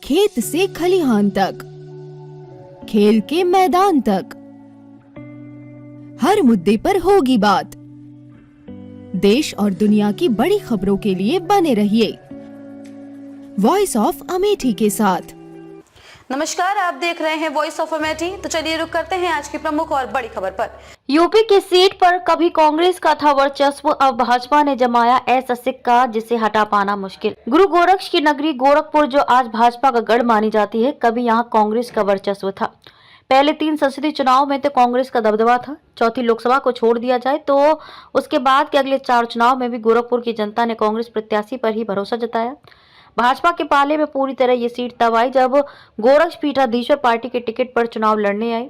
खेत से खलिहान तक, खेल के मैदान तक, हर मुद्दे पर होगी बात। देश और दुनिया की बड़ी खबरों के लिए बने रहिए वॉइस ऑफ अमेठी के साथ। नमस्कार, आप देख रहे हैं वॉइस ऑफ अमेठी। तो चलिए रुक करते हैं आज की प्रमुख और बड़ी खबर पर। यूपी की सीट पर कभी कांग्रेस का था वर्चस्व, अब भाजपा ने जमाया ऐसा सिक्का जिसे हटा पाना मुश्किल। गुरु गोरक्ष की नगरी गोरखपुर, जो आज भाजपा का गढ़ मानी जाती है, कभी यहाँ कांग्रेस का वर्चस्व था। पहले 3 संसदीय चुनाव में तो कांग्रेस का दबदबा था। चौथी लोकसभा को छोड़ दिया जाए तो उसके बाद के अगले 4 चुनाव में भी गोरखपुर की जनता ने कांग्रेस प्रत्याशी पर ही भरोसा जताया। भाजपा के पाले में पूरी तरह ये सीट तब आई जब गोरक्ष पीठाधीश्वर पार्टी के टिकट पर चुनाव लड़ने आए।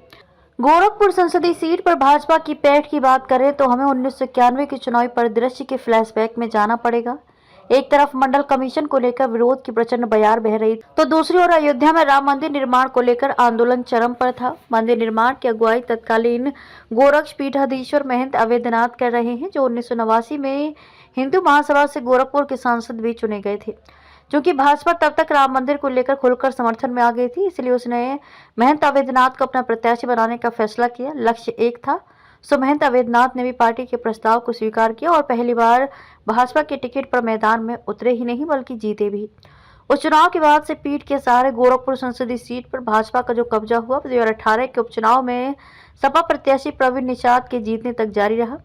गोरखपुर संसदीय सीट पर भाजपा की पैठ की बात करें तो हमें 1991 के चुनावी परिदृश्य के फ्लैशबैक में जाना पड़ेगा। एक तरफ मंडल कमीशन को लेकर विरोध की प्रचंड बयार बह रही, तो दूसरी ओर अयोध्या में राम मंदिर निर्माण को लेकर आंदोलन चरम पर था। मंदिर निर्माण की अगुवाई तत्कालीन गोरक्ष पीठाधीश्वर महंत अवैधनाथ कर रहे हैं, जो 1989 में हिंदू महासभा से गोरखपुर के सांसद भी चुने गए थे। क्योंकि भाजपा तब तक राम मंदिर को लेकर खुलकर समर्थन में आ गई थी, इसलिए उसने महंत अवैधनाथ को अपना प्रत्याशी बनाने का फैसला किया। लक्ष्य एक था, सो महंत अवैधनाथ ने भी पार्टी के प्रस्ताव को स्वीकार किया और पहली बार भाजपा के टिकट पर मैदान में उतरे ही नहीं बल्कि जीते भी। उस चुनाव के बाद से पीठ के सहारे गोरखपुर संसदीय सीट पर भाजपा का जो कब्जा हुआ 2018 के उपचुनाव में सपा प्रत्याशी प्रवीण निषाद के जीतने तक जारी रहा।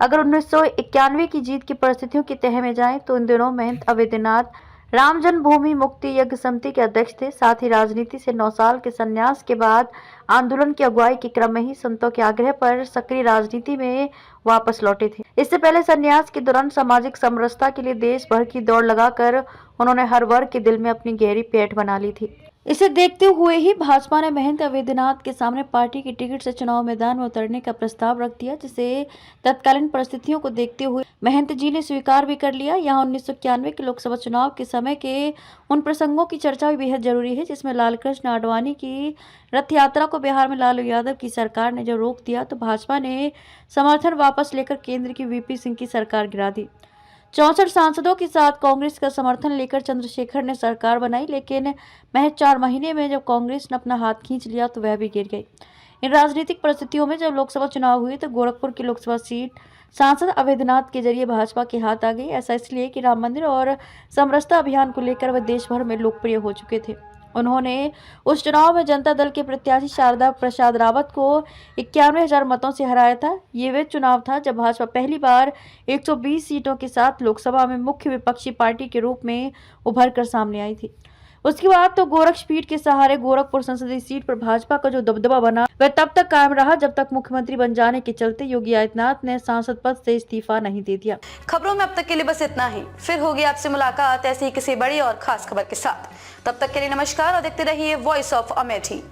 अगर 1991 की जीत की परिस्थितियों की तह में जाए तो इन दिनों महंत अवैधनाथ राम जन्मभूमि मुक्ति यज्ञ समिति के अध्यक्ष थे। साथ ही राजनीति से 9 साल के संन्यास के बाद आंदोलन की अगुवाई के क्रम में ही संतों के आग्रह पर सक्रिय राजनीति में वापस लौटे थे। इससे पहले संन्यास के दौरान सामाजिक समरसता के लिए देश भर की दौड़ लगाकर उन्होंने हर वर्ग के दिल में अपनी गहरी पैठ बना ली थी। इसे देखते हुए ही भाजपा ने महंत अवैधनाथ के सामने पार्टी की टिकट से चुनाव मैदान में उतरने का प्रस्ताव रख दिया, जिसे तत्कालीन परिस्थितियों को देखते हुए महंत जी ने स्वीकार भी कर लिया। यहाँ 1991 के लोकसभा चुनाव के समय के उन प्रसंगों की चर्चा भी बेहद जरूरी है, जिसमें लालकृष्ण आडवाणी की रथ यात्रा को बिहार में लालू यादव की सरकार ने जो रोक दिया, तो भाजपा ने समर्थन वापस लेकर केंद्र की वीपी सिंह की सरकार गिरा दी। 64 सांसदों के साथ कांग्रेस का समर्थन लेकर चंद्रशेखर ने सरकार बनाई, लेकिन महज 4 महीने में जब कांग्रेस ने अपना हाथ खींच लिया तो वह भी गिर गई। इन राजनीतिक परिस्थितियों में जब लोकसभा चुनाव हुए तो गोरखपुर की लोकसभा सीट सांसद अवैधनाथ के जरिए भाजपा के हाथ आ गई। ऐसा इसलिए कि राम मंदिर और समरसता अभियान को लेकर वह देश भर में लोकप्रिय हो चुके थे। उन्होंने उस चुनाव में जनता दल के प्रत्याशी शारदा प्रसाद रावत को 91,000 मतों से हराया था। ये वे चुनाव था जब भाजपा पहली बार 120 सीटों के साथ लोकसभा में मुख्य विपक्षी पार्टी के रूप में उभर कर सामने आई थी। उसके बाद तो गोरक्ष पीठ के सहारे गोरखपुर संसदीय सीट पर भाजपा का जो दबदबा बना वह तब तक कायम रहा जब तक मुख्यमंत्री बन जाने के चलते योगी आदित्यनाथ ने सांसद पद से इस्तीफा नहीं दे दिया। खबरों में अब तक के लिए बस इतना ही। फिर होगी आपसे मुलाकात ऐसी ही किसी बड़ी और खास खबर के साथ। तब तक के लिए नमस्कार और देखते रहिए वॉइस ऑफ अमेठी।